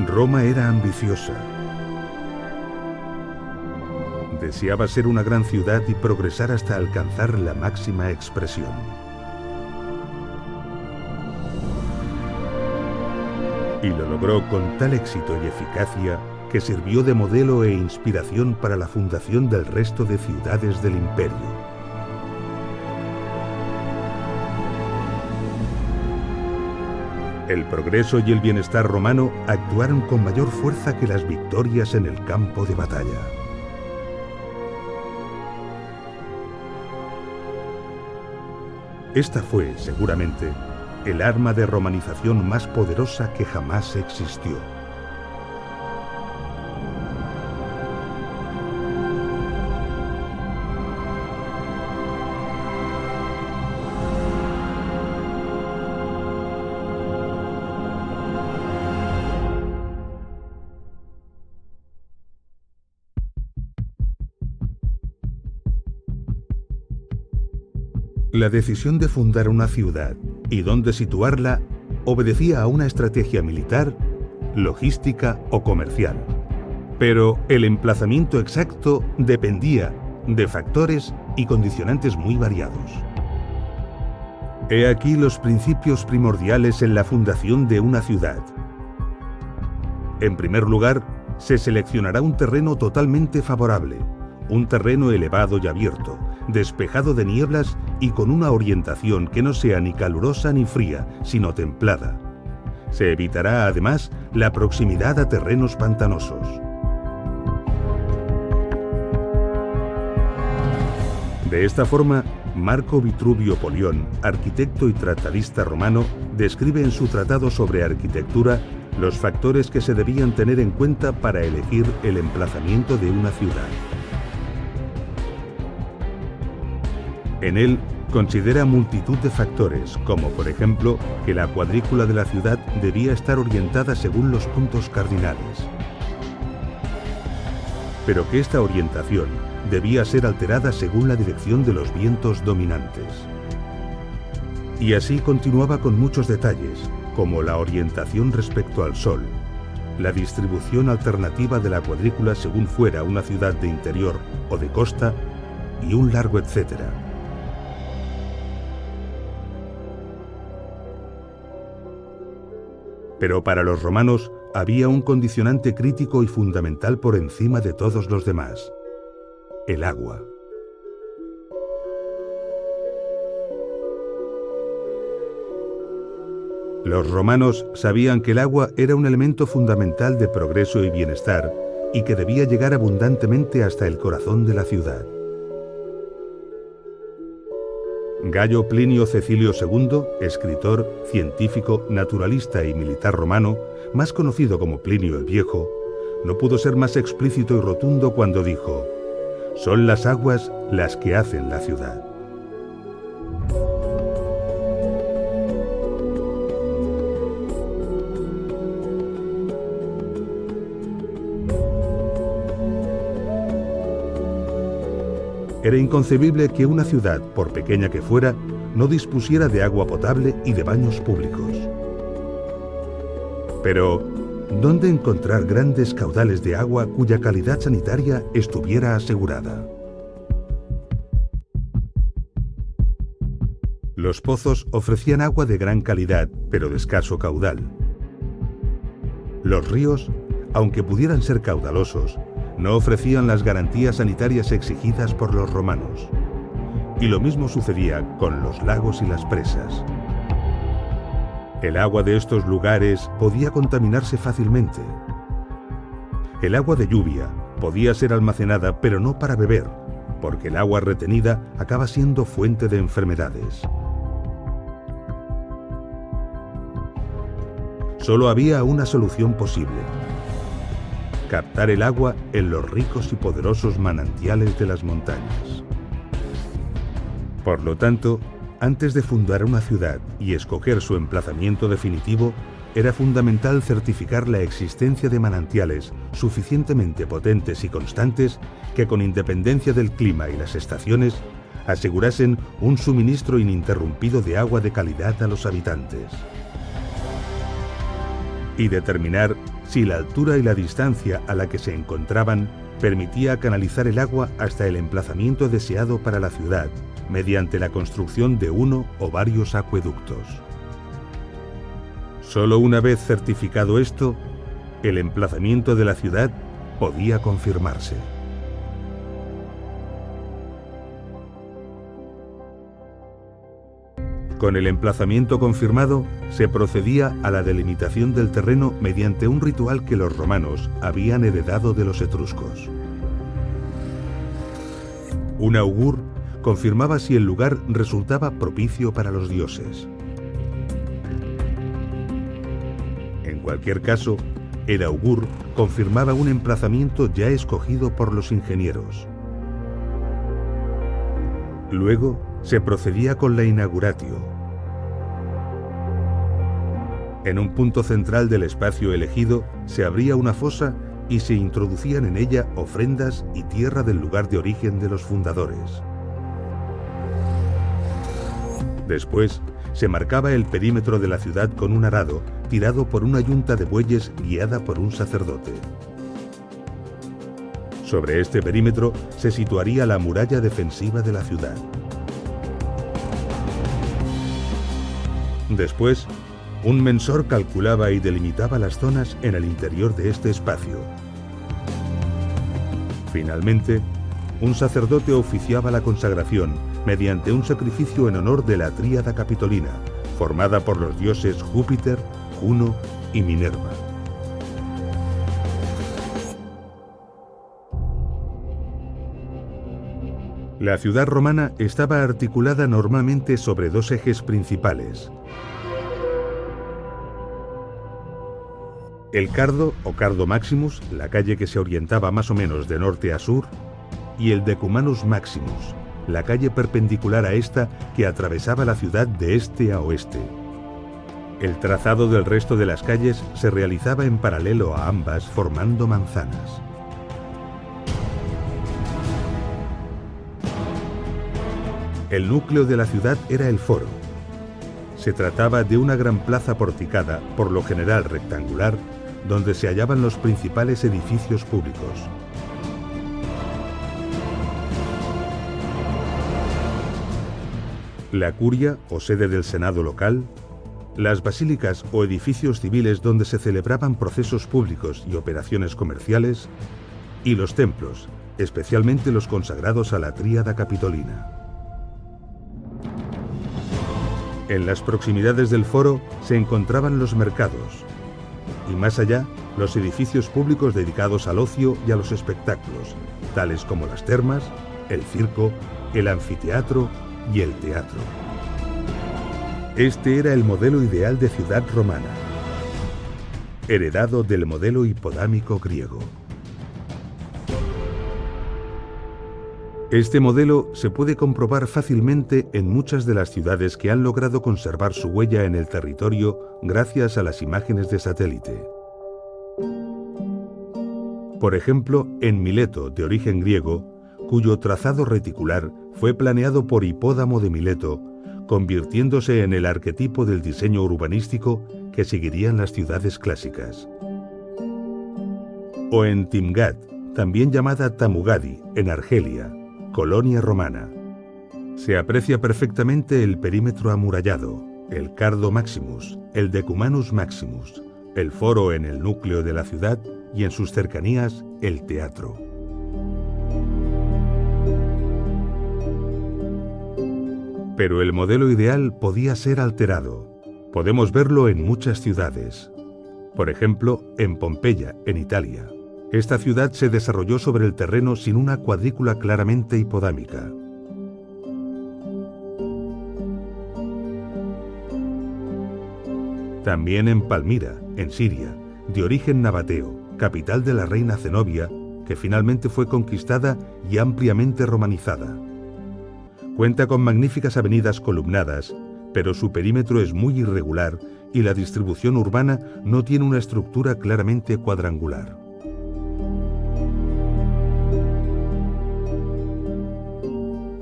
Roma era ambiciosa. Deseaba ser una gran ciudad y progresar hasta alcanzar la máxima expresión. Y lo logró con tal éxito y eficacia que sirvió de modelo e inspiración para la fundación del resto de ciudades del imperio. El progreso y el bienestar romano actuaron con mayor fuerza que las victorias en el campo de batalla. Esta fue, seguramente, el arma de romanización más poderosa que jamás existió. La decisión de fundar una ciudad y dónde situarla obedecía a una estrategia militar, logística o comercial. Pero el emplazamiento exacto dependía de factores y condicionantes muy variados. He aquí los principios primordiales en la fundación de una ciudad. En primer lugar, se seleccionará un terreno totalmente favorable, un terreno elevado y abierto, despejado de nieblas y con una orientación que no sea ni calurosa ni fría, sino templada. Se evitará además la proximidad a terrenos pantanosos. De esta forma, Marco Vitruvio Polión, arquitecto y tratadista romano, describe en su tratado sobre arquitectura los factores que se debían tener en cuenta para elegir el emplazamiento de una ciudad. En él considera multitud de factores, como por ejemplo que la cuadrícula de la ciudad debía estar orientada según los puntos cardinales, pero que esta orientación debía ser alterada según la dirección de los vientos dominantes. Y así continuaba con muchos detalles, como la orientación respecto al sol, la distribución alternativa de la cuadrícula según fuera una ciudad de interior o de costa, y un largo etcétera. Pero para los romanos había un condicionante crítico y fundamental por encima de todos los demás: el agua. Los romanos sabían que el agua era un elemento fundamental de progreso y bienestar y que debía llegar abundantemente hasta el corazón de la ciudad. Gayo Plinio Cecilio II, escritor, científico, naturalista y militar romano, más conocido como Plinio el Viejo, no pudo ser más explícito y rotundo cuando dijo: «Son las aguas las que hacen la ciudad». Era inconcebible que una ciudad, por pequeña que fuera, no dispusiera de agua potable y de baños públicos. Pero, ¿dónde encontrar grandes caudales de agua cuya calidad sanitaria estuviera asegurada? Los pozos ofrecían agua de gran calidad, pero de escaso caudal. Los ríos, aunque pudieran ser caudalosos, no ofrecían las garantías sanitarias exigidas por los romanos. Y lo mismo sucedía con los lagos y las presas. El agua de estos lugares podía contaminarse fácilmente. El agua de lluvia podía ser almacenada, pero no para beber, porque el agua retenida acaba siendo fuente de enfermedades. Solo había una solución posible: captar el agua en los ricos y poderosos manantiales de las montañas. Por lo tanto, antes de fundar una ciudad y escoger su emplazamiento definitivo, era fundamental certificar la existencia de manantiales suficientemente potentes y constantes que, con independencia del clima y las estaciones, asegurasen un suministro ininterrumpido de agua de calidad a los habitantes. y determinar si la altura y la distancia a la que se encontraban permitía canalizar el agua hasta el emplazamiento deseado para la ciudad, mediante la construcción de uno o varios acueductos. Solo una vez certificado esto, el emplazamiento de la ciudad podía confirmarse. Con el emplazamiento confirmado, se procedía a la delimitación del terreno mediante un ritual que los romanos habían heredado de los etruscos. Un augur confirmaba si el lugar resultaba propicio para los dioses. En cualquier caso, el augur confirmaba un emplazamiento ya escogido por los ingenieros. Luego, se procedía con la inauguratio. En un punto central del espacio elegido se abría una fosa y se introducían en ella ofrendas y tierra del lugar de origen de los fundadores. Después, se marcaba el perímetro de la ciudad con un arado tirado por una yunta de bueyes guiada por un sacerdote. Sobre este perímetro se situaría la muralla defensiva de la ciudad. Después, un mensor calculaba y delimitaba las zonas en el interior de este espacio. Finalmente, un sacerdote oficiaba la consagración mediante un sacrificio en honor de la tríada capitolina, formada por los dioses Júpiter, Juno y Minerva. La ciudad romana estaba articulada normalmente sobre dos ejes principales: el Cardo o Cardo Maximus, la calle que se orientaba más o menos de norte a sur, y el Decumanus Maximus, la calle perpendicular a esta que atravesaba la ciudad de este a oeste. El trazado del resto de las calles se realizaba en paralelo a ambas, formando manzanas. El núcleo de la ciudad era el foro. Se trataba de una gran plaza porticada, por lo general rectangular, donde se hallaban los principales edificios públicos. La curia o sede del senado local, las basílicas o edificios civiles donde se celebraban procesos públicos y operaciones comerciales, y los templos, especialmente los consagrados a la tríada capitolina. En las proximidades del foro se encontraban los mercados, y más allá, los edificios públicos dedicados al ocio y a los espectáculos, tales como las termas, el circo, el anfiteatro y el teatro. Este era el modelo ideal de ciudad romana, heredado del modelo hipodámico griego. Este modelo se puede comprobar fácilmente en muchas de las ciudades que han logrado conservar su huella en el territorio gracias a las imágenes de satélite. Por ejemplo, en Mileto, de origen griego, cuyo trazado reticular fue planeado por Hipódamo de Mileto, convirtiéndose en el arquetipo del diseño urbanístico que seguirían las ciudades clásicas. O en Timgad, también llamada Tamugadi, en Argelia, colonia romana. Se aprecia perfectamente el perímetro amurallado, el Cardo Maximus, el Decumanus Maximus, el foro en el núcleo de la ciudad y en sus cercanías el teatro. Pero el modelo ideal podía ser alterado. Podemos verlo en muchas ciudades. Por ejemplo, en Pompeya, en Italia. Esta ciudad se desarrolló sobre el terreno sin una cuadrícula claramente hipodámica. También en Palmira, en Siria, de origen nabateo, capital de la reina Zenobia, que finalmente fue conquistada y ampliamente romanizada. Cuenta con magníficas avenidas columnadas, pero su perímetro es muy irregular y la distribución urbana no tiene una estructura claramente cuadrangular.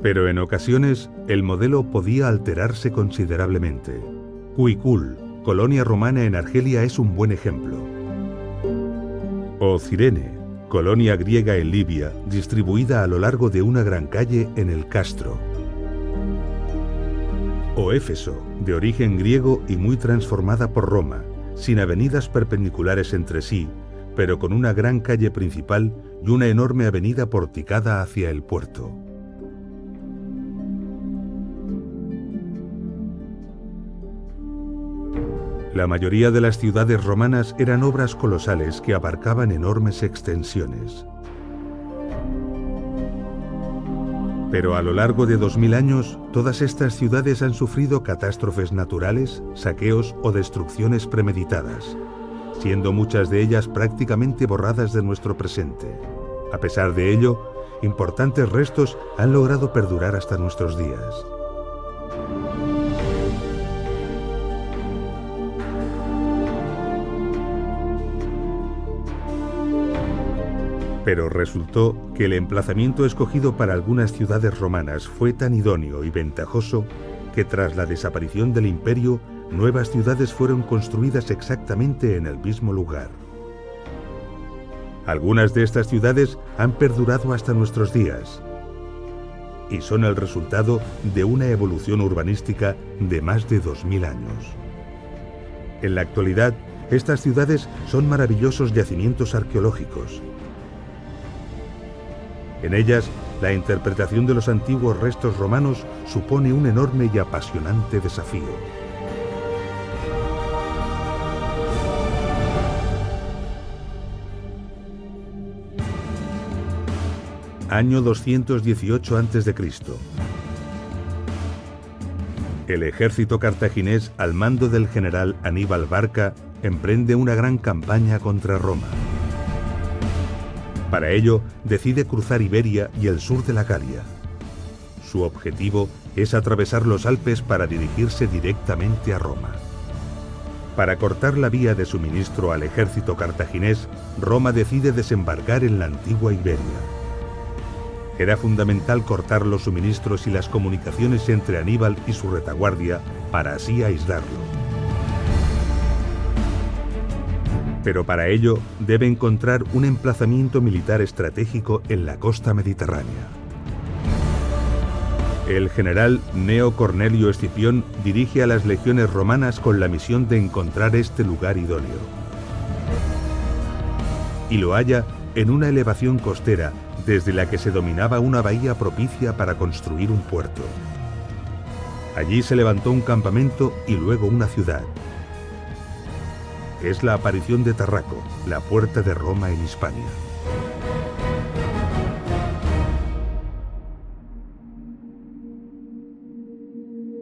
Pero en ocasiones el modelo podía alterarse considerablemente. Cuicul, colonia romana en Argelia, es un buen ejemplo. O Cirene, colonia griega en Libia, distribuida a lo largo de una gran calle en el Castro. O Éfeso, de origen griego y muy transformada por Roma, sin avenidas perpendiculares entre sí, pero con una gran calle principal y una enorme avenida porticada hacia el puerto. La mayoría de las ciudades romanas eran obras colosales que abarcaban enormes extensiones. Pero a lo largo de 2000 años, todas estas ciudades han sufrido catástrofes naturales, saqueos o destrucciones premeditadas, siendo muchas de ellas prácticamente borradas de nuestro presente. A pesar de ello, importantes restos han logrado perdurar hasta nuestros días. Pero resultó que el emplazamiento escogido para algunas ciudades romanas fue tan idóneo y ventajoso que tras la desaparición del imperio, nuevas ciudades fueron construidas exactamente en el mismo lugar. Algunas de estas ciudades han perdurado hasta nuestros días y son el resultado de una evolución urbanística de más de 2000 años. En la actualidad, estas ciudades son maravillosos yacimientos arqueológicos. En ellas, la interpretación de los antiguos restos romanos supone un enorme y apasionante desafío. Año 218 a.C. El ejército cartaginés, al mando del general Aníbal Barca, emprende una gran campaña contra Roma. Para ello, decide cruzar Iberia y el sur de la Galia. Su objetivo es atravesar los Alpes para dirigirse directamente a Roma. Para cortar la vía de suministro al ejército cartaginés, Roma decide desembarcar en la antigua Iberia. Era fundamental cortar los suministros y las comunicaciones entre Aníbal y su retaguardia para así aislarlo. Pero para ello debe encontrar un emplazamiento militar estratégico en la costa mediterránea. El general Gneo Cornelio Escipión dirige a las legiones romanas con la misión de encontrar este lugar idóneo. Y lo halla en una elevación costera desde la que se dominaba una bahía propicia para construir un puerto. Allí se levantó un campamento y luego una ciudad. Es la aparición de Tarraco, la puerta de Roma en Hispania.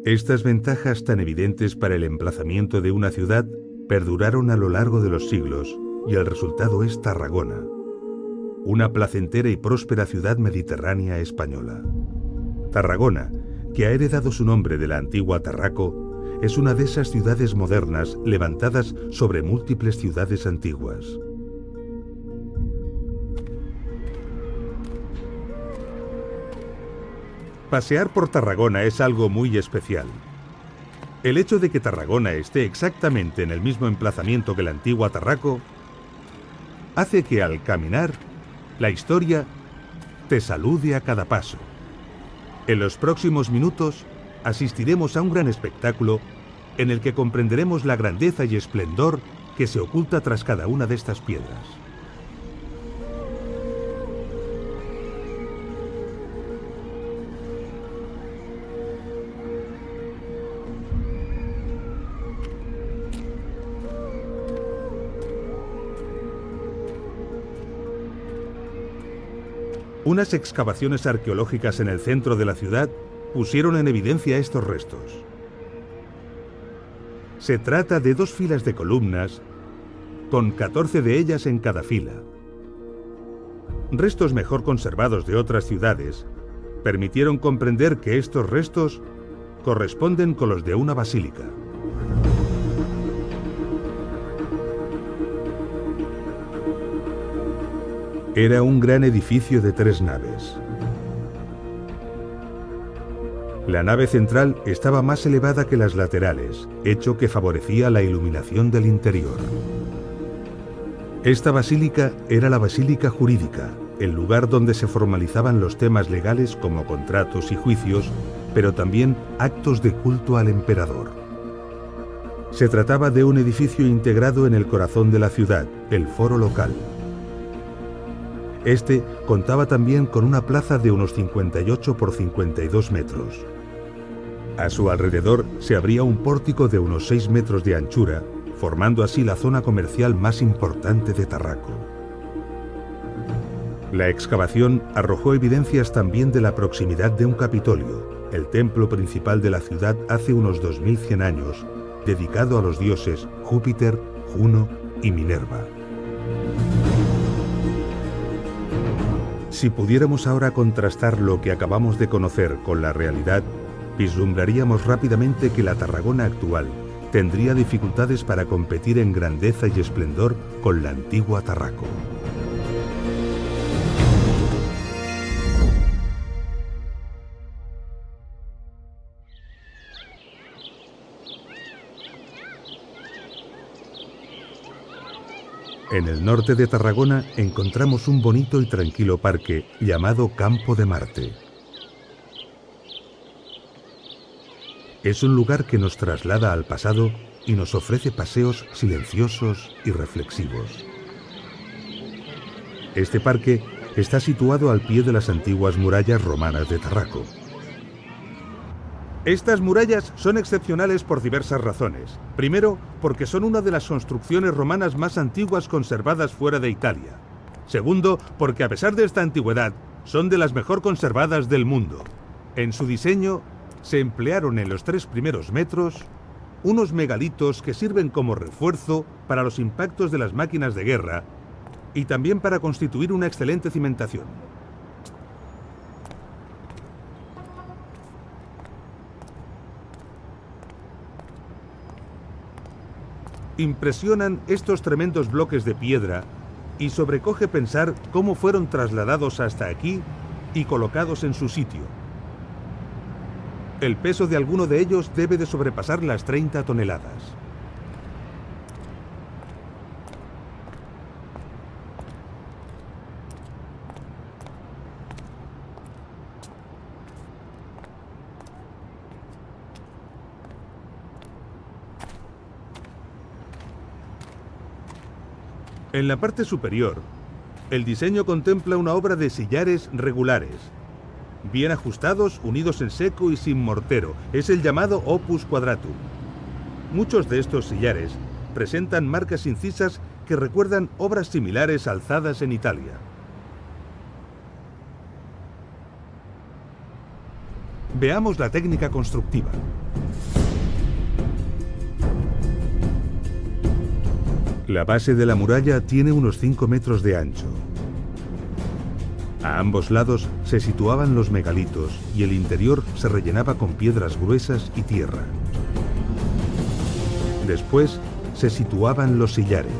Estas ventajas tan evidentes para el emplazamiento de una ciudad perduraron a lo largo de los siglos y el resultado es Tarragona, una placentera y próspera ciudad mediterránea española. Tarragona, que ha heredado su nombre de la antigua Tarraco, es una de esas ciudades modernas levantadas sobre múltiples ciudades antiguas. Pasear por Tarragona es algo muy especial. El hecho de que Tarragona esté exactamente en el mismo emplazamiento que la antigua Tarraco hace que al caminar, la historia te salude a cada paso. En los próximos minutos asistiremos a un gran espectáculo en el que comprenderemos la grandeza y esplendor que se oculta tras cada una de estas piedras. Unas excavaciones arqueológicas en el centro de la ciudad pusieron en evidencia estos restos. Se trata de 2 filas de columnas, con 14 de ellas en cada fila. Restos mejor conservados de otras ciudades permitieron comprender que estos restos corresponden con los de una basílica. Era un gran edificio de 3 naves. La nave central estaba más elevada que las laterales, hecho que favorecía la iluminación del interior. Esta basílica era la Basílica Jurídica, el lugar donde se formalizaban los temas legales como contratos y juicios, pero también actos de culto al emperador. Se trataba de un edificio integrado en el corazón de la ciudad, el foro local. Este contaba también con una plaza de unos 58 por 52 metros. A su alrededor se abría un pórtico de unos 6 metros de anchura, formando así la zona comercial más importante de Tarraco. La excavación arrojó evidencias también de la proximidad de un Capitolio, el templo principal de la ciudad hace unos 2100 años, dedicado a los dioses Júpiter, Juno y Minerva. Si pudiéramos ahora contrastar lo que acabamos de conocer con la realidad, vislumbraríamos rápidamente que la Tarragona actual tendría dificultades para competir en grandeza y esplendor con la antigua Tarraco. En el norte de Tarragona encontramos un bonito y tranquilo parque llamado Campo de Marte. Es un lugar que nos traslada al pasado y nos ofrece paseos silenciosos y reflexivos. Este parque está situado al pie de las antiguas murallas romanas de Tarraco. Estas murallas son excepcionales por diversas razones. Primero, porque son una de las construcciones romanas más antiguas conservadas fuera de Italia. Segundo, porque a pesar de esta antigüedad, son de las mejor conservadas del mundo. En su diseño, se emplearon en los 3 primeros metros unos megalitos que sirven como refuerzo para los impactos de las máquinas de guerra y también para constituir una excelente cimentación. Impresionan estos tremendos bloques de piedra y sobrecoge pensar cómo fueron trasladados hasta aquí y colocados en su sitio. El peso de alguno de ellos debe de sobrepasar las 30 toneladas. En la parte superior, el diseño contempla una obra de sillares regulares, bien ajustados, unidos en seco y sin mortero. Es el llamado opus quadratum. Muchos de estos sillares presentan marcas incisas que recuerdan obras similares alzadas en Italia. Veamos la técnica constructiva. La base de la muralla tiene unos 5 metros de ancho. A ambos lados se situaban los megalitos y el interior se rellenaba con piedras gruesas y tierra. Después se situaban los sillares,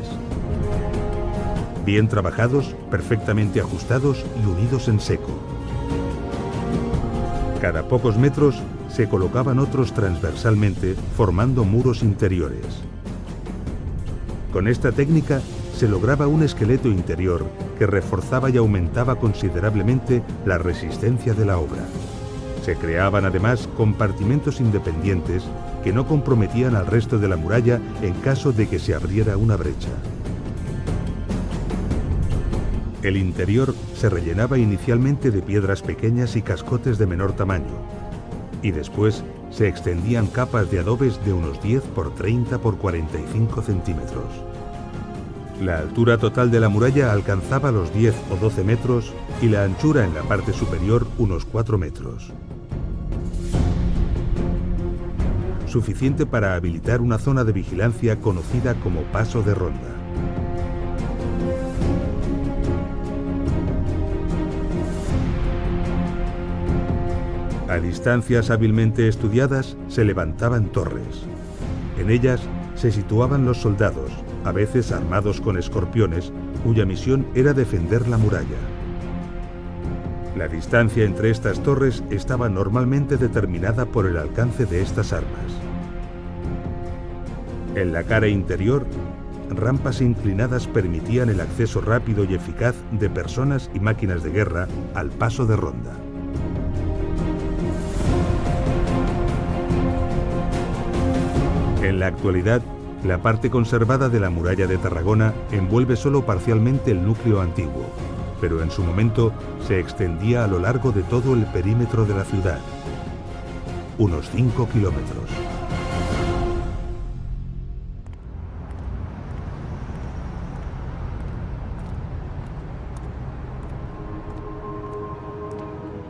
bien trabajados, perfectamente ajustados y unidos en seco. Cada pocos metros se colocaban otros transversalmente, formando muros interiores. Con esta técnica se lograba un esqueleto interior que reforzaba y aumentaba considerablemente la resistencia de la obra. Se creaban además compartimentos independientes que no comprometían al resto de la muralla en caso de que se abriera una brecha. El interior se rellenaba inicialmente de piedras pequeñas y cascotes de menor tamaño, y después se extendían capas de adobes de unos 10 por 30 por 45 centímetros. La altura total de la muralla alcanzaba los 10 o 12 metros y la anchura en la parte superior unos 4 metros. Suficiente para habilitar una zona de vigilancia conocida como paso de ronda. A distancias hábilmente estudiadas se levantaban torres. En ellas se situaban los soldados, a veces armados con escorpiones, cuya misión era defender la muralla. La distancia entre estas torres estaba normalmente determinada por el alcance de estas armas. En la cara interior, rampas inclinadas permitían el acceso rápido y eficaz de personas y máquinas de guerra al paso de ronda. En la actualidad, la parte conservada de la muralla de Tarragona envuelve solo parcialmente el núcleo antiguo, pero en su momento se extendía a lo largo de todo el perímetro de la ciudad, unos 5 kilómetros.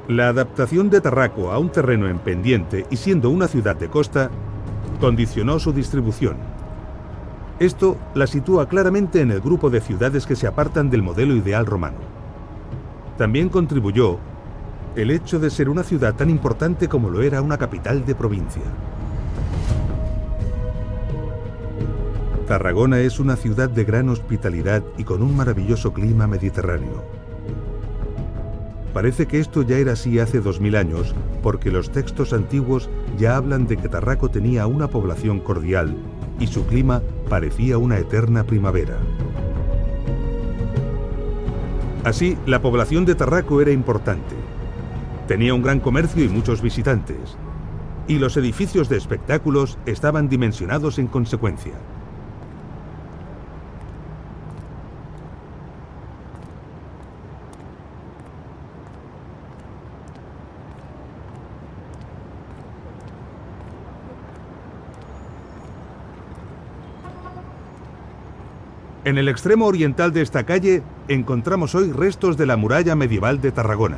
La adaptación de Tarraco a un terreno en pendiente y siendo una ciudad de costa, condicionó su distribución. Esto la sitúa claramente en el grupo de ciudades que se apartan del modelo ideal romano. También contribuyó el hecho de ser una ciudad tan importante como lo era una capital de provincia. Tarragona es una ciudad de gran hospitalidad y con un maravilloso clima mediterráneo. Parece que esto ya era así hace 2000 años, porque los textos antiguos ya hablan de que Tarraco tenía una población cordial y su clima parecía una eterna primavera. Así, la población de Tarraco era importante. Tenía un gran comercio y muchos visitantes, y los edificios de espectáculos estaban dimensionados en consecuencia. En el extremo oriental de esta calle encontramos hoy restos de la muralla medieval de Tarragona.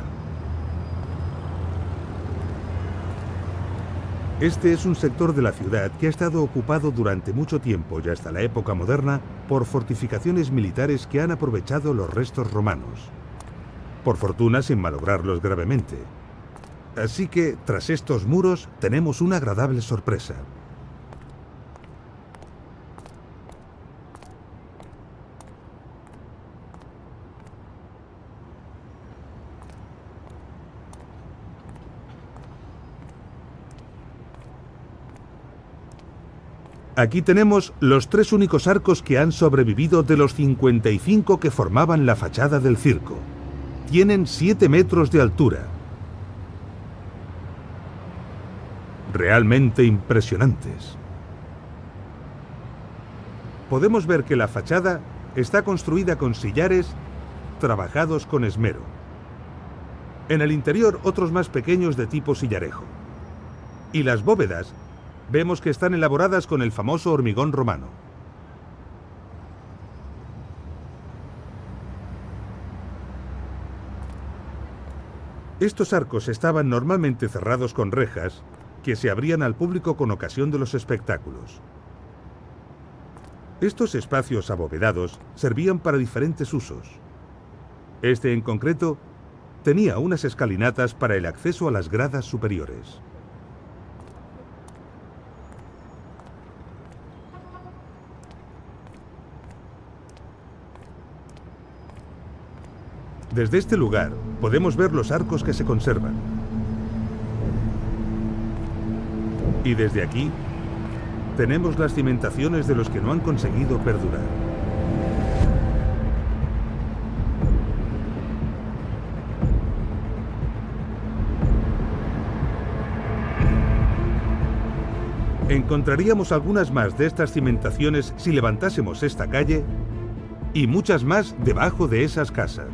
Este es un sector de la ciudad que ha estado ocupado durante mucho tiempo y hasta la época moderna por fortificaciones militares que han aprovechado los restos romanos. Por fortuna sin malograrlos gravemente. Así que, tras estos muros, tenemos una agradable sorpresa. Aquí tenemos los 3 únicos arcos que han sobrevivido de los 55 que formaban la fachada del circo. Tienen 7 metros de altura. Realmente impresionantes. Podemos ver que la fachada está construida con sillares trabajados con esmero. En el interior, otros más pequeños de tipo sillarejo. Y las bóvedas vemos que están elaboradas con el famoso hormigón romano. Estos arcos estaban normalmente cerrados con rejas que se abrían al público con ocasión de los espectáculos. Estos espacios abovedados servían para diferentes usos. Este en concreto tenía unas escalinatas para el acceso a las gradas superiores. Desde este lugar podemos ver los arcos que se conservan. Y desde aquí tenemos las cimentaciones de los que no han conseguido perdurar. Encontraríamos algunas más de estas cimentaciones si levantásemos esta calle y muchas más debajo de esas casas.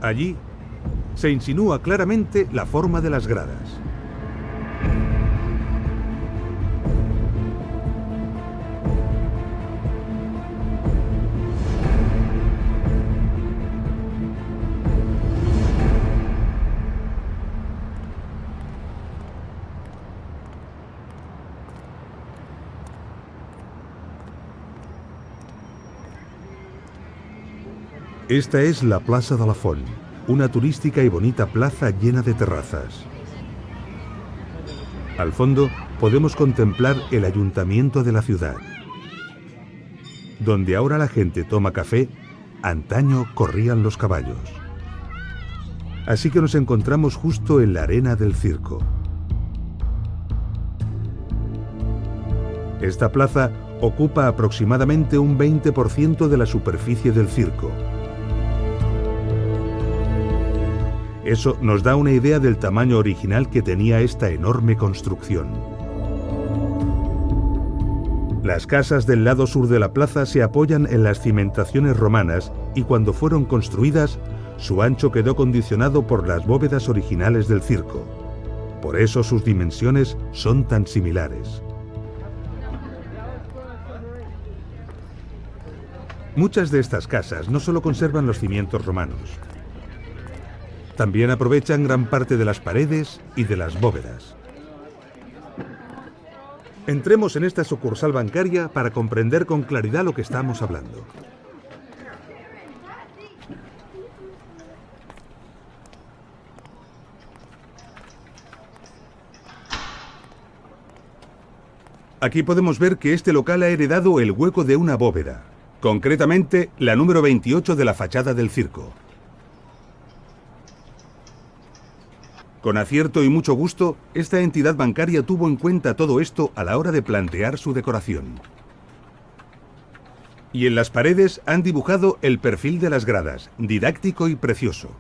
Allí se insinúa claramente la forma de las gradas. Esta es la Plaza de la Font, una turística y bonita plaza llena de terrazas. Al fondo podemos contemplar el ayuntamiento de la ciudad. Donde ahora la gente toma café, antaño corrían los caballos. Así que nos encontramos justo en la arena del circo. Esta plaza ocupa aproximadamente un 20% de la superficie del circo. Eso nos da una idea del tamaño original que tenía esta enorme construcción. Las casas del lado sur de la plaza se apoyan en las cimentaciones romanas y cuando fueron construidas, su ancho quedó condicionado por las bóvedas originales del circo. Por eso sus dimensiones son tan similares. Muchas de estas casas no solo conservan los cimientos romanos, también aprovechan gran parte de las paredes y de las bóvedas. Entremos en esta sucursal bancaria para comprender con claridad lo que estamos hablando. Aquí podemos ver que este local ha heredado el hueco de una bóveda, concretamente la número 28 de la fachada del circo. Con acierto y mucho gusto, esta entidad bancaria tuvo en cuenta todo esto a la hora de plantear su decoración. Y en las paredes han dibujado el perfil de las gradas, didáctico y precioso.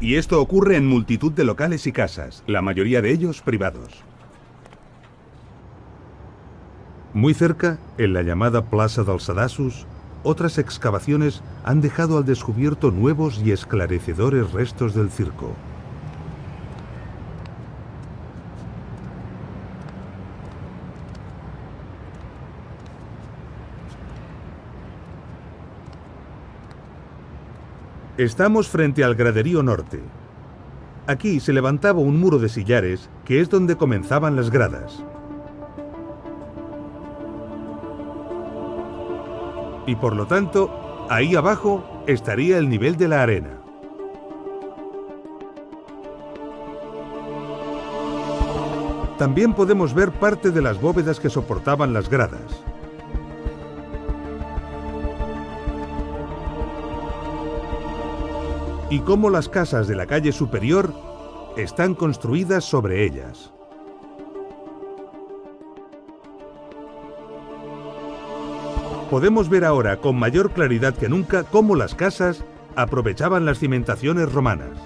Y esto ocurre en multitud de locales y casas, la mayoría de ellos privados. Muy cerca, en la llamada Plaza dels Sedassos, otras excavaciones han dejado al descubierto nuevos y esclarecedores restos del circo. Estamos frente al graderío norte. Aquí se levantaba un muro de sillares, que es donde comenzaban las gradas. Y por lo tanto, ahí abajo estaría el nivel de la arena. También podemos ver parte de las bóvedas que soportaban las gradas. Y cómo las casas de la calle superior están construidas sobre ellas. Podemos ver ahora con mayor claridad que nunca cómo las casas aprovechaban las cimentaciones romanas.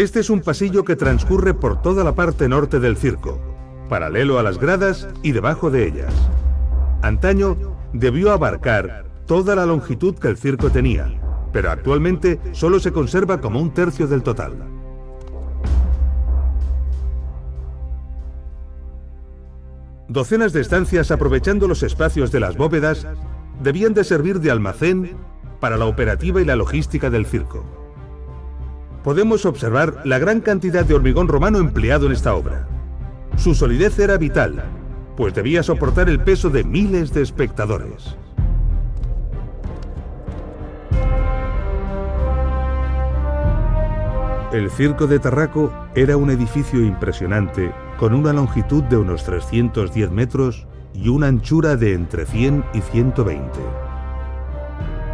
Este es un pasillo que transcurre por toda la parte norte del circo, paralelo a las gradas y debajo de ellas. Antaño debió abarcar toda la longitud que el circo tenía, pero actualmente solo se conserva como un tercio del total. Docenas de estancias aprovechando los espacios de las bóvedas debían de servir de almacén para la operativa y la logística del circo. Podemos observar la gran cantidad de hormigón romano empleado en esta obra. Su solidez era vital, pues debía soportar el peso de miles de espectadores. El Circo de Tarraco era un edificio impresionante, con una longitud de unos 310 metros y una anchura de entre 100 y 120.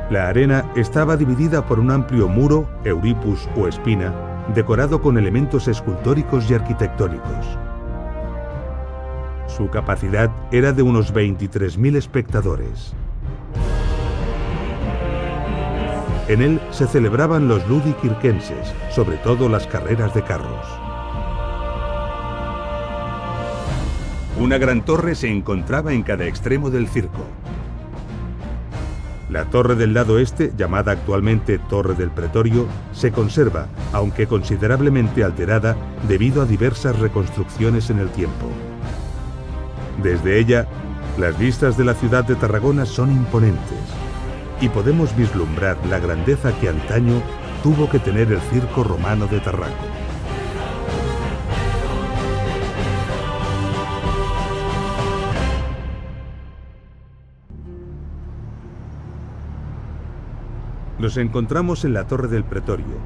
La arena estaba dividida por un amplio muro, euripus o espina, decorado con elementos escultóricos y arquitectónicos. Su capacidad era de unos 23.000 espectadores. En él se celebraban los ludi circenses, sobre todo las carreras de carros. Una gran torre se encontraba en cada extremo del circo. La torre del lado este, llamada actualmente Torre del Pretorio, se conserva, aunque considerablemente alterada debido a diversas reconstrucciones en el tiempo. Desde ella, las vistas de la ciudad de Tarragona son imponentes y podemos vislumbrar la grandeza que antaño tuvo que tener el circo romano de Tarraco. Nos encontramos en la Torre del Pretorio.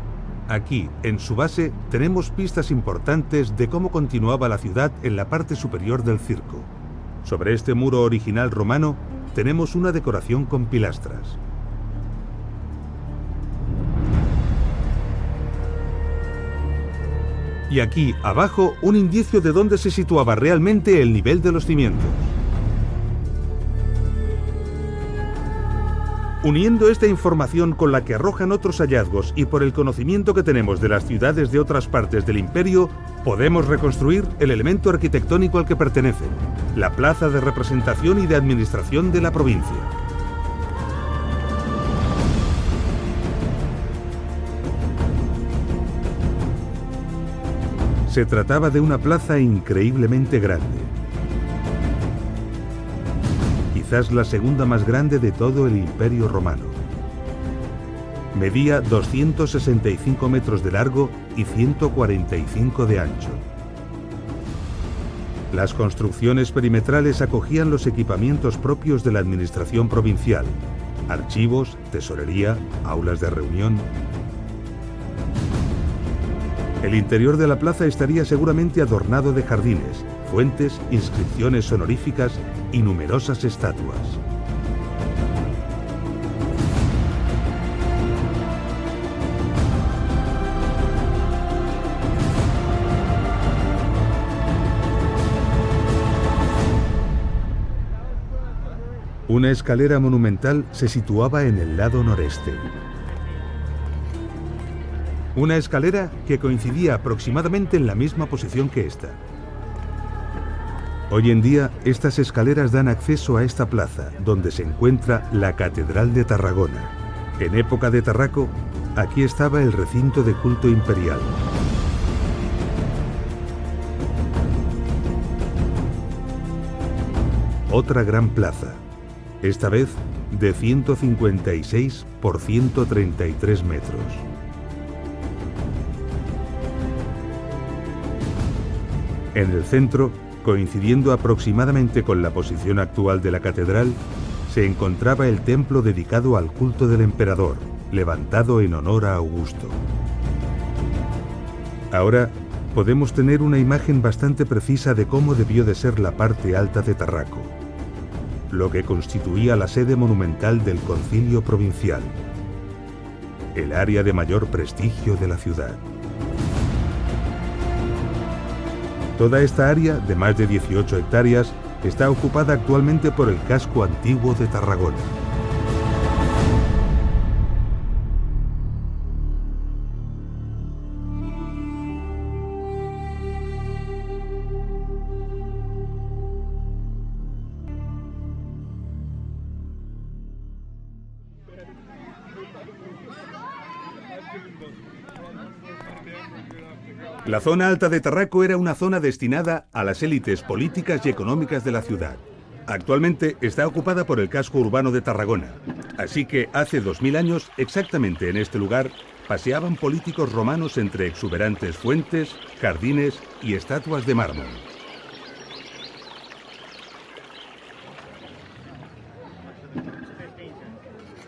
Aquí, en su base, tenemos pistas importantes de cómo continuaba la ciudad en la parte superior del circo. Sobre este muro original romano, tenemos una decoración con pilastras. Y aquí, abajo, un indicio de dónde se situaba realmente el nivel de los cimientos. Uniendo esta información con la que arrojan otros hallazgos y por el conocimiento que tenemos de las ciudades de otras partes del imperio, podemos reconstruir el elemento arquitectónico al que pertenecen, la plaza de representación y de administración de la provincia. Se trataba de una plaza increíblemente grande. Quizás la segunda más grande de todo el Imperio Romano. Medía 265 metros de largo y 145 de ancho. Las construcciones perimetrales acogían los equipamientos propios de la administración provincial: archivos, tesorería, aulas de reunión. El interior de la plaza estaría seguramente adornado de jardines, fuentes, inscripciones honoríficas y numerosas estatuas. Una escalera monumental se situaba en el lado noreste. Una escalera que coincidía aproximadamente en la misma posición que esta. Hoy en día, estas escaleras dan acceso a esta plaza, donde se encuentra la Catedral de Tarragona. En época de Tarraco, aquí estaba el recinto de culto imperial. Otra gran plaza, esta vez de 156 por 133 metros. En el centro, coincidiendo aproximadamente con la posición actual de la catedral, se encontraba el templo dedicado al culto del emperador, levantado en honor a Augusto. Ahora podemos tener una imagen bastante precisa de cómo debió de ser la parte alta de Tarraco, lo que constituía la sede monumental del concilio provincial, el área de mayor prestigio de la ciudad. Toda esta área, de más de 18 hectáreas, está ocupada actualmente por el casco antiguo de Tarragona. La zona alta de Tarraco era una zona destinada a las élites políticas y económicas de la ciudad. Actualmente está ocupada por el casco urbano de Tarragona, así que hace 2000 años, exactamente en este lugar, paseaban políticos romanos entre exuberantes fuentes, jardines y estatuas de mármol.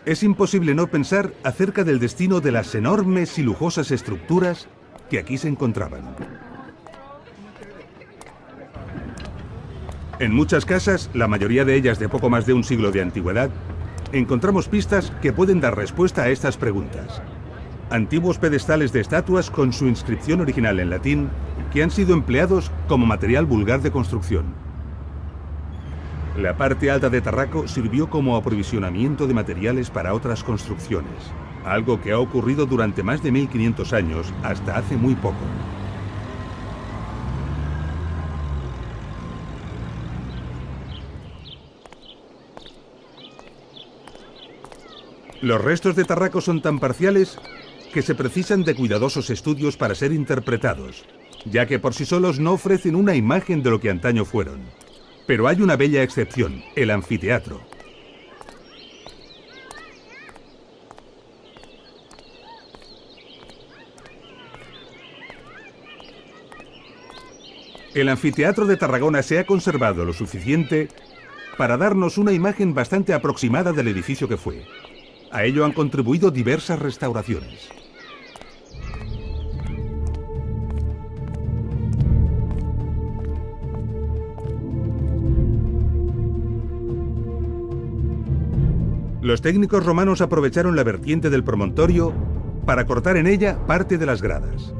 Es imposible no pensar acerca del destino de las enormes y lujosas estructuras que aquí se encontraban. En muchas casas, la mayoría de ellas de poco más de un siglo de antigüedad, encontramos pistas que pueden dar respuesta a estas preguntas. Antiguos pedestales de estatuas con su inscripción original en latín que han sido empleados como material vulgar de construcción. La parte alta de Tarraco sirvió como aprovisionamiento de materiales para otras construcciones, algo que ha ocurrido durante más de 1500 años hasta hace muy poco. Los restos de Tarraco son tan parciales que se precisan de cuidadosos estudios para ser interpretados, ya que por sí solos no ofrecen una imagen de lo que antaño fueron. Pero hay una bella excepción, el anfiteatro. El anfiteatro de Tarragona se ha conservado lo suficiente para darnos una imagen bastante aproximada del edificio que fue. A ello han contribuido diversas restauraciones. Los técnicos romanos aprovecharon la vertiente del promontorio para cortar en ella parte de las gradas.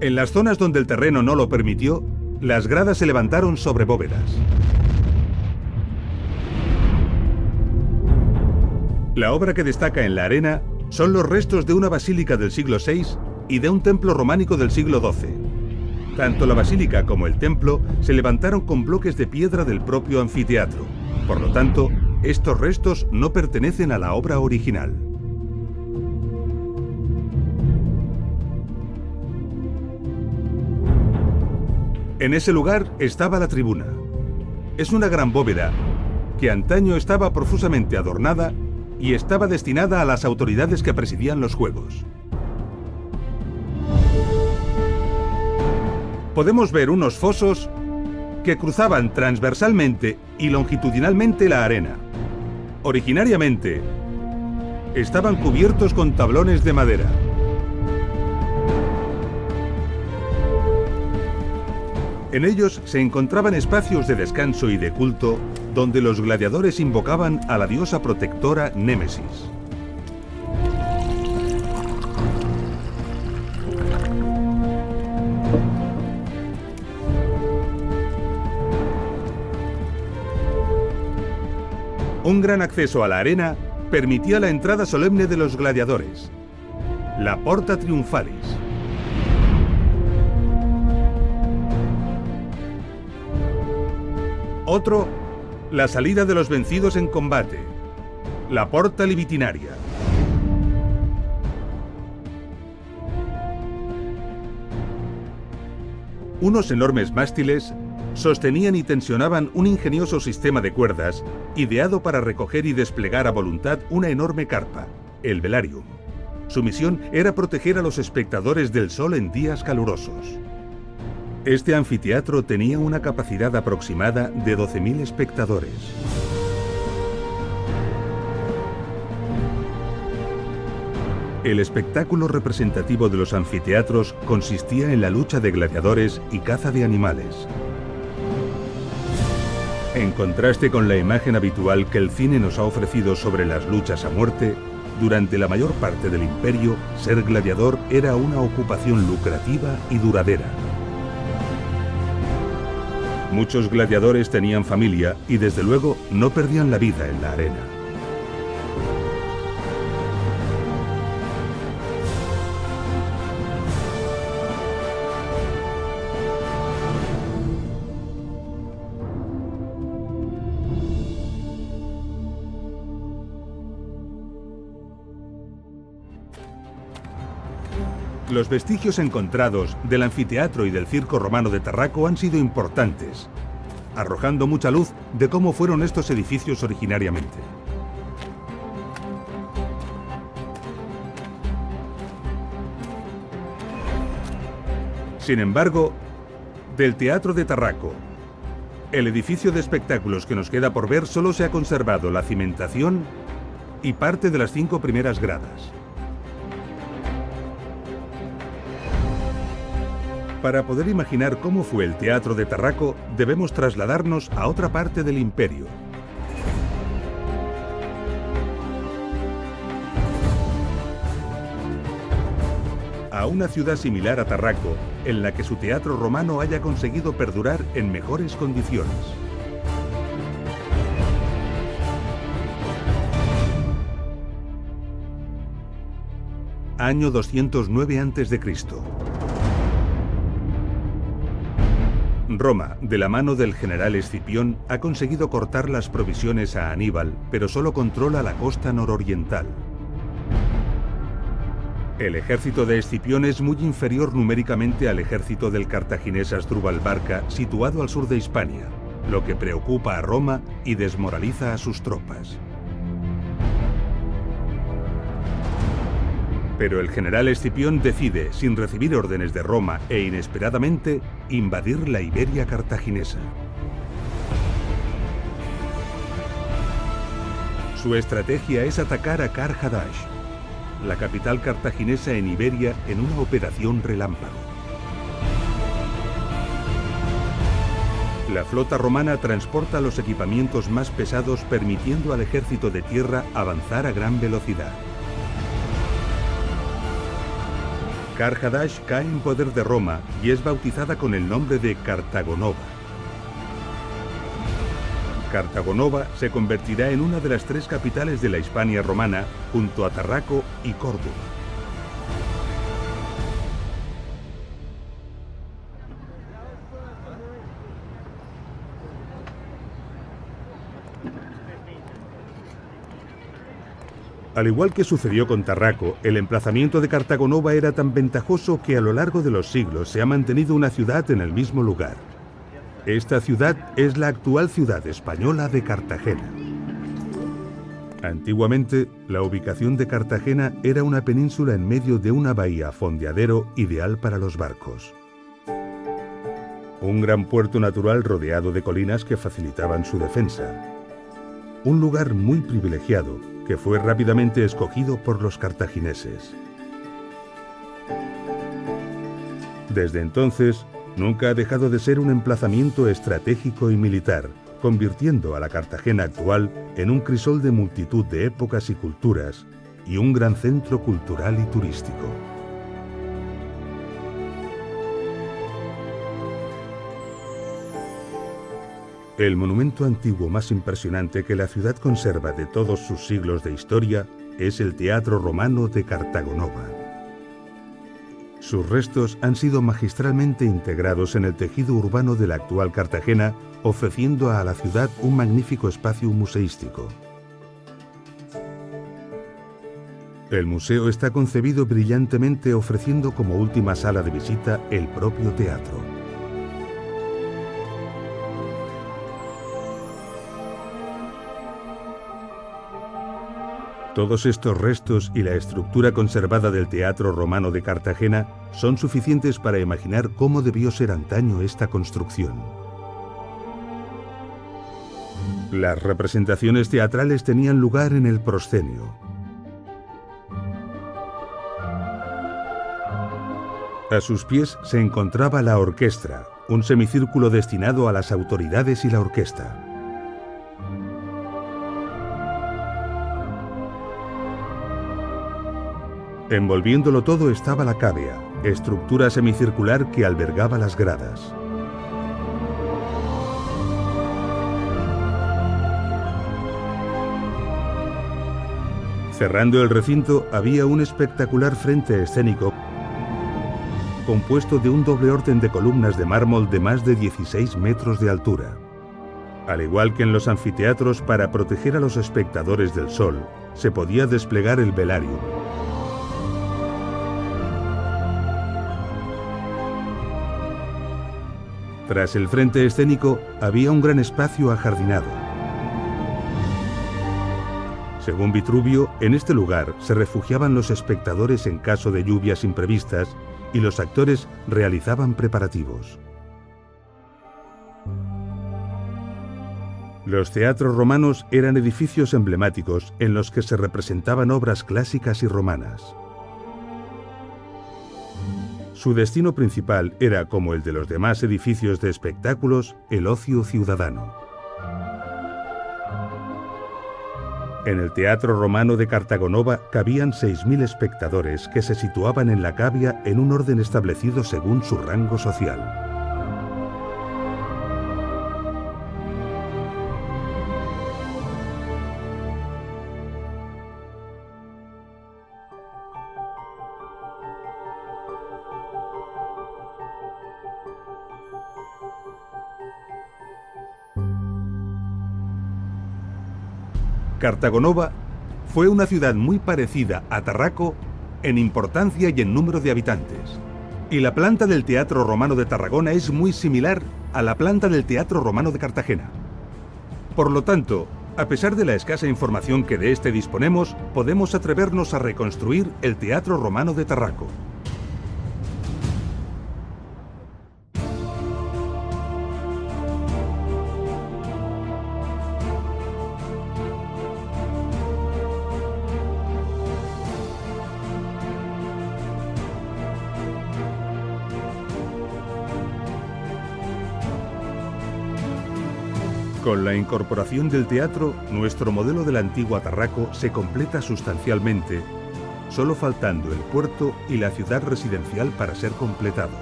En las zonas donde el terreno no lo permitió, las gradas se levantaron sobre bóvedas. La obra que destaca en la arena son los restos de una basílica del siglo VI y de un templo románico del siglo XII. Tanto la basílica como el templo se levantaron con bloques de piedra del propio anfiteatro. Por lo tanto, estos restos no pertenecen a la obra original. En ese lugar estaba la tribuna. Es una gran bóveda que antaño estaba profusamente adornada y estaba destinada a las autoridades que presidían los juegos. Podemos ver unos fosos que cruzaban transversalmente y longitudinalmente la arena. Originariamente, estaban cubiertos con tablones de madera. En ellos se encontraban espacios de descanso y de culto donde los gladiadores invocaban a la diosa protectora Némesis. Un gran acceso a la arena permitía la entrada solemne de los gladiadores, la Porta Triumphalis. Otro, la salida de los vencidos en combate, la Porta Libitinaria. Unos enormes mástiles sostenían y tensionaban un ingenioso sistema de cuerdas ideado para recoger y desplegar a voluntad una enorme carpa, el velarium. Su misión era proteger a los espectadores del sol en días calurosos. Este anfiteatro tenía una capacidad aproximada de 12.000 espectadores. El espectáculo representativo de los anfiteatros consistía en la lucha de gladiadores y caza de animales. En contraste con la imagen habitual que el cine nos ha ofrecido sobre las luchas a muerte, durante la mayor parte del imperio, ser gladiador era una ocupación lucrativa y duradera. Muchos gladiadores tenían familia y desde luego no perdían la vida en la arena. Los vestigios encontrados del anfiteatro y del circo romano de Tarraco han sido importantes, arrojando mucha luz de cómo fueron estos edificios originariamente. Sin embargo, del Teatro de Tarraco, el edificio de espectáculos que nos queda por ver, solo se ha conservado la cimentación y parte de las 5 primeras gradas. Para poder imaginar cómo fue el Teatro de Tarraco, debemos trasladarnos a otra parte del imperio. A una ciudad similar a Tarraco, en la que su teatro romano haya conseguido perdurar en mejores condiciones. Año 209 a.C. Roma, de la mano del general Escipión, ha conseguido cortar las provisiones a Aníbal, pero solo controla la costa nororiental. El ejército de Escipión es muy inferior numéricamente al ejército del cartaginés Asdrúbal Barca, situado al sur de Hispania, lo que preocupa a Roma y desmoraliza a sus tropas. Pero el general Escipión decide, sin recibir órdenes de Roma e inesperadamente, invadir la Iberia cartaginesa. Su estrategia es atacar a Karhadash, la capital cartaginesa en Iberia, en una operación relámpago. La flota romana transporta los equipamientos más pesados, permitiendo al ejército de tierra avanzar a gran velocidad. Karhadash cae en poder de Roma y es bautizada con el nombre de Cartagonova. Cartagonova se convertirá en una de las 3 capitales de la Hispania romana, junto a Tarraco y Córdoba. Al igual que sucedió con Tarraco, el emplazamiento de Cartagonova era tan ventajoso que a lo largo de los siglos se ha mantenido una ciudad en el mismo lugar. Esta ciudad es la actual ciudad española de Cartagena. Antiguamente, la ubicación de Cartagena era una península en medio de una bahía fondeadero ideal para los barcos. Un gran puerto natural rodeado de colinas que facilitaban su defensa. Un lugar muy privilegiado que fue rápidamente escogido por los cartagineses. Desde entonces, nunca ha dejado de ser un emplazamiento estratégico y militar, convirtiendo a la Cartagena actual en un crisol de multitud de épocas y culturas y un gran centro cultural y turístico. El monumento antiguo más impresionante que la ciudad conserva de todos sus siglos de historia es el Teatro Romano de Cartagonova. Sus restos han sido magistralmente integrados en el tejido urbano de la actual Cartagena, ofreciendo a la ciudad un magnífico espacio museístico. El museo está concebido brillantemente, ofreciendo como última sala de visita el propio teatro. Todos estos restos y la estructura conservada del Teatro Romano de Cartagena son suficientes para imaginar cómo debió ser antaño esta construcción. Las representaciones teatrales tenían lugar en el proscenio. A sus pies se encontraba la orquestra, un semicírculo destinado a las autoridades y la orquesta. Envolviéndolo todo estaba la cavea, estructura semicircular que albergaba las gradas. Cerrando el recinto había un espectacular frente escénico compuesto de un doble orden de columnas de mármol de más de 16 metros de altura. Al igual que en los anfiteatros, para proteger a los espectadores del sol, se podía desplegar el velarium. Tras el frente escénico había un gran espacio ajardinado. Según Vitruvio, en este lugar se refugiaban los espectadores en caso de lluvias imprevistas y los actores realizaban preparativos. Los teatros romanos eran edificios emblemáticos en los que se representaban obras clásicas y romanas. Su destino principal era, como el de los demás edificios de espectáculos, el ocio ciudadano. En el Teatro Romano de Cartagonova cabían 6.000 espectadores que se situaban en la cavea en un orden establecido según su rango social. Cartagonova fue una ciudad muy parecida a Tarraco en importancia y en número de habitantes. Y la planta del Teatro Romano de Tarragona es muy similar a la planta del Teatro Romano de Cartagena. Por lo tanto, a pesar de la escasa información que de este disponemos, podemos atrevernos a reconstruir el Teatro Romano de Tarraco. Con la incorporación del teatro, nuestro modelo de la antigua Tarraco se completa sustancialmente, solo faltando el puerto y la ciudad residencial para ser completado.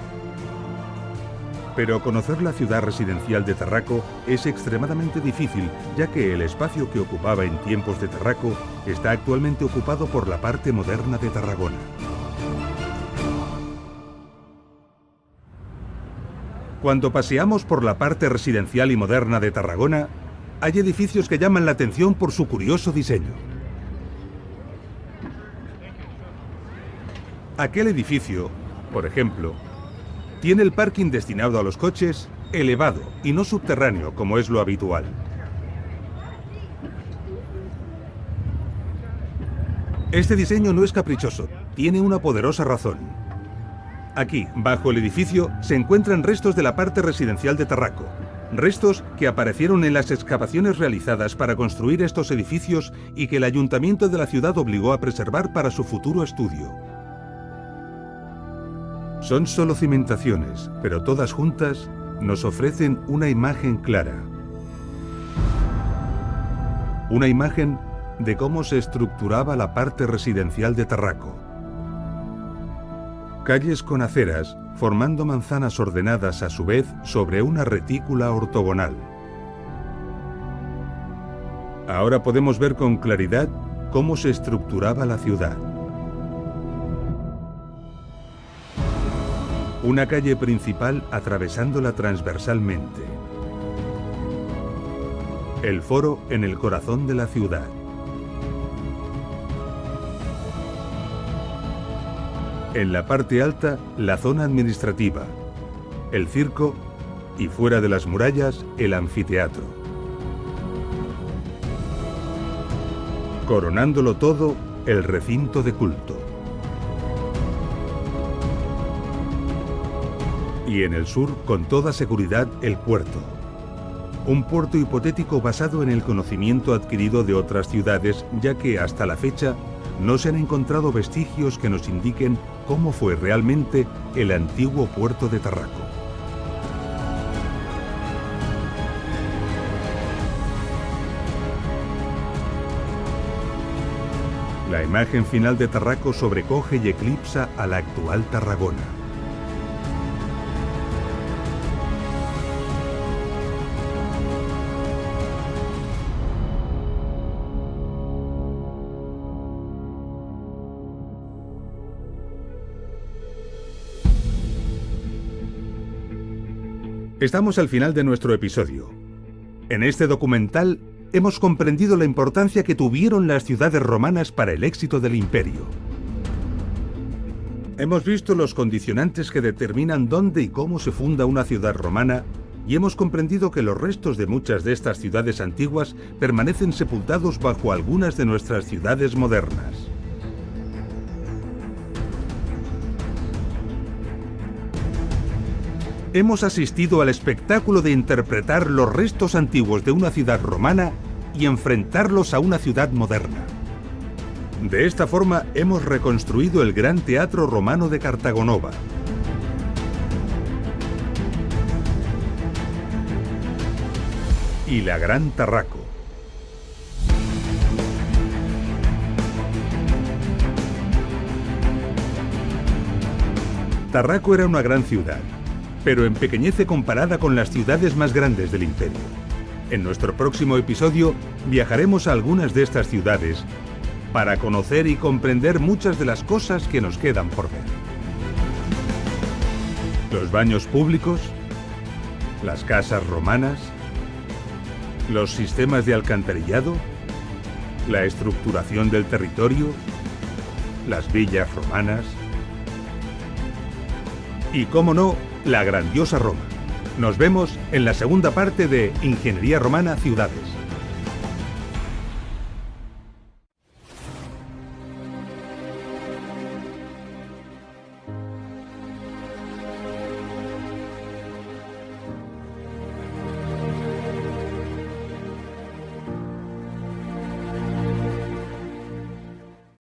Pero conocer la ciudad residencial de Tarraco es extremadamente difícil, ya que el espacio que ocupaba en tiempos de Tarraco está actualmente ocupado por la parte moderna de Tarragona. Cuando paseamos por la parte residencial y moderna de Tarragona, hay edificios que llaman la atención por su curioso diseño. Aquel edificio, por ejemplo, tiene el parking destinado a los coches elevado y no subterráneo, como es lo habitual. Este diseño no es caprichoso, tiene una poderosa razón. Aquí, bajo el edificio, se encuentran restos de la parte residencial de Tarraco. Restos que aparecieron en las excavaciones realizadas para construir estos edificios y que el ayuntamiento de la ciudad obligó a preservar para su futuro estudio. Son solo cimentaciones, pero todas juntas nos ofrecen una imagen clara. Una imagen de cómo se estructuraba la parte residencial de Tarraco. Calles con aceras, formando manzanas ordenadas a su vez sobre una retícula ortogonal. Ahora podemos ver con claridad cómo se estructuraba la ciudad. Una calle principal atravesándola transversalmente. El foro en el corazón de la ciudad. En la parte alta, la zona administrativa, el circo y fuera de las murallas, el anfiteatro. Coronándolo todo, el recinto de culto. Y en el sur, con toda seguridad, el puerto. Un puerto hipotético basado en el conocimiento adquirido de otras ciudades, ya que hasta la fecha no se han encontrado vestigios que nos indiquen cómo fue realmente el antiguo puerto de Tarraco. La imagen final de Tarraco sobrecoge y eclipsa a la actual Tarragona. Estamos al final de nuestro episodio. En este documental hemos comprendido la importancia que tuvieron las ciudades romanas para el éxito del imperio. Hemos visto los condicionantes que determinan dónde y cómo se funda una ciudad romana y hemos comprendido que los restos de muchas de estas ciudades antiguas permanecen sepultados bajo algunas de nuestras ciudades modernas. Hemos asistido al espectáculo de interpretar los restos antiguos de una ciudad romana y enfrentarlos a una ciudad moderna. De esta forma hemos reconstruido el Gran Teatro Romano de Cartagonova. Y la Gran Tarraco. Tarraco era una gran ciudad, pero empequeñece comparada con las ciudades más grandes del imperio. En nuestro próximo episodio viajaremos a algunas de estas ciudades para conocer y comprender muchas de las cosas que nos quedan por ver. Los baños públicos, las casas romanas, los sistemas de alcantarillado, la estructuración del territorio, las villas romanas y, cómo no, la grandiosa Roma. Nos vemos en la segunda parte de Ingeniería Romana Ciudades.